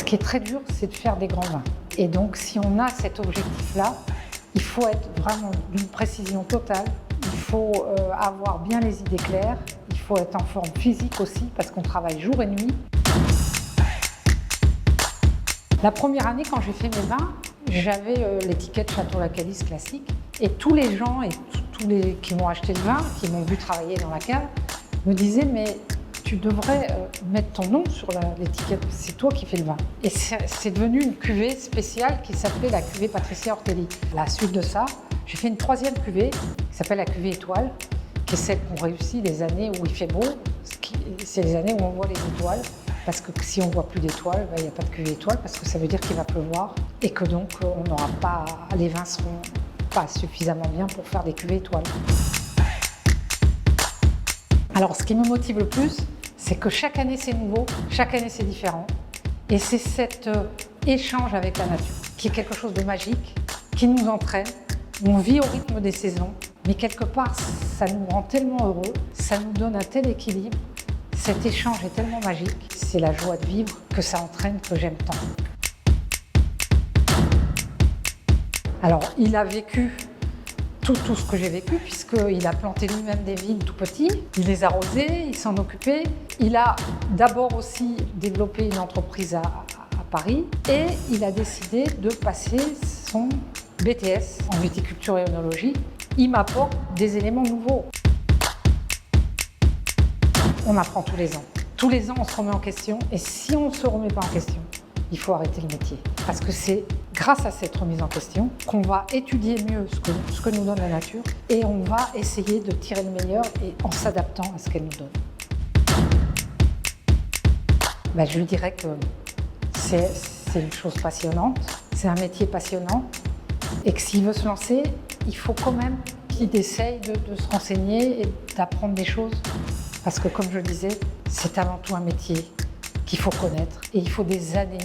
qui est très dur, c'est de faire des grands vins. Et donc, si on a cet objectif-là, il faut être vraiment d'une précision totale. Il faut avoir bien les idées claires. Il faut être en forme physique aussi, parce qu'on travaille jour et nuit. La première année, quand j'ai fait mes vins, j'avais l'étiquette Château Lacalice classique. Et tous les gens et tous les qui m'ont acheté le vin, qui m'ont vu travailler dans la cave, me disaient « mais tu devrais mettre ton nom sur l'étiquette, c'est toi qui fais le vin ». Et c'est devenu une cuvée spéciale qui s'appelait la cuvée Patricia Ortelli. À la suite de ça, j'ai fait une troisième cuvée qui s'appelle la cuvée étoile, qui est celle qu'on réussit les années où il fait beau. C'est les années où on voit les étoiles. Parce que si on ne voit plus d'étoiles, il n'y a pas de cuvée étoile, parce que ça veut dire qu'il va pleuvoir et que donc on n'aura pas, les vins ne seront pas suffisamment bien pour faire des cuvées étoiles. Alors ce qui me motive le plus, c'est que chaque année c'est nouveau, chaque année c'est différent. Et c'est cet échange avec la nature qui est quelque chose de magique, qui nous entraîne. On vit au rythme des saisons, mais quelque part ça nous rend tellement heureux, ça nous donne un tel équilibre. Cet échange est tellement magique, c'est la joie de vivre que ça entraîne, que j'aime tant. Alors, il a vécu tout ce que j'ai vécu, puisqu'il a planté lui-même des vignes tout petits, il les a arrosées, il s'en occupait. Il a d'abord aussi développé une entreprise à Paris et il a décidé de passer son BTS en viticulture et œnologie. Il m'apporte des éléments nouveaux. On apprend tous les ans. Tous les ans, on se remet en question. Et si on ne se remet pas en question, il faut arrêter le métier. Parce que c'est grâce à cette remise en question qu'on va étudier mieux ce que nous donne la nature et on va essayer de tirer le meilleur et en s'adaptant à ce qu'elle nous donne. Je lui dirais que c'est une chose passionnante, c'est un métier passionnant et que s'il veut se lancer, il faut quand même qu'il essaye de se renseigner et d'apprendre des choses. Parce que comme je le disais, c'est avant tout un métier qu'il faut connaître et il faut des années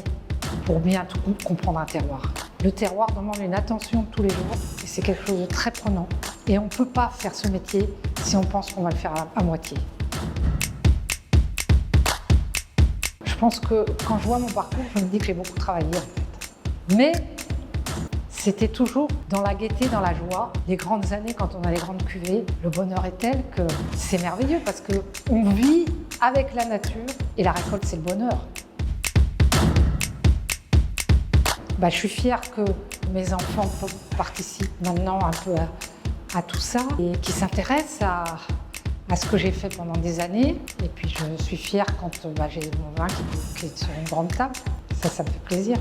pour bien tout comprendre un terroir. Le terroir demande une attention tous les jours et c'est quelque chose de très prenant. Et on ne peut pas faire ce métier si on pense qu'on va le faire à moitié. Je pense que quand je vois mon parcours, je me dis que j'ai beaucoup travaillé en fait. Mais c'était toujours dans la gaieté, dans la joie. Les grandes années, quand on a les grandes cuvées, le bonheur est tel que c'est merveilleux parce qu'on vit avec la nature et la récolte, c'est le bonheur. Je suis fière que mes enfants participent maintenant un peu à tout ça et qu'ils s'intéressent à ce que j'ai fait pendant des années. Et puis je suis fière quand j'ai mon vin qui est sur une grande table. Ça me fait plaisir.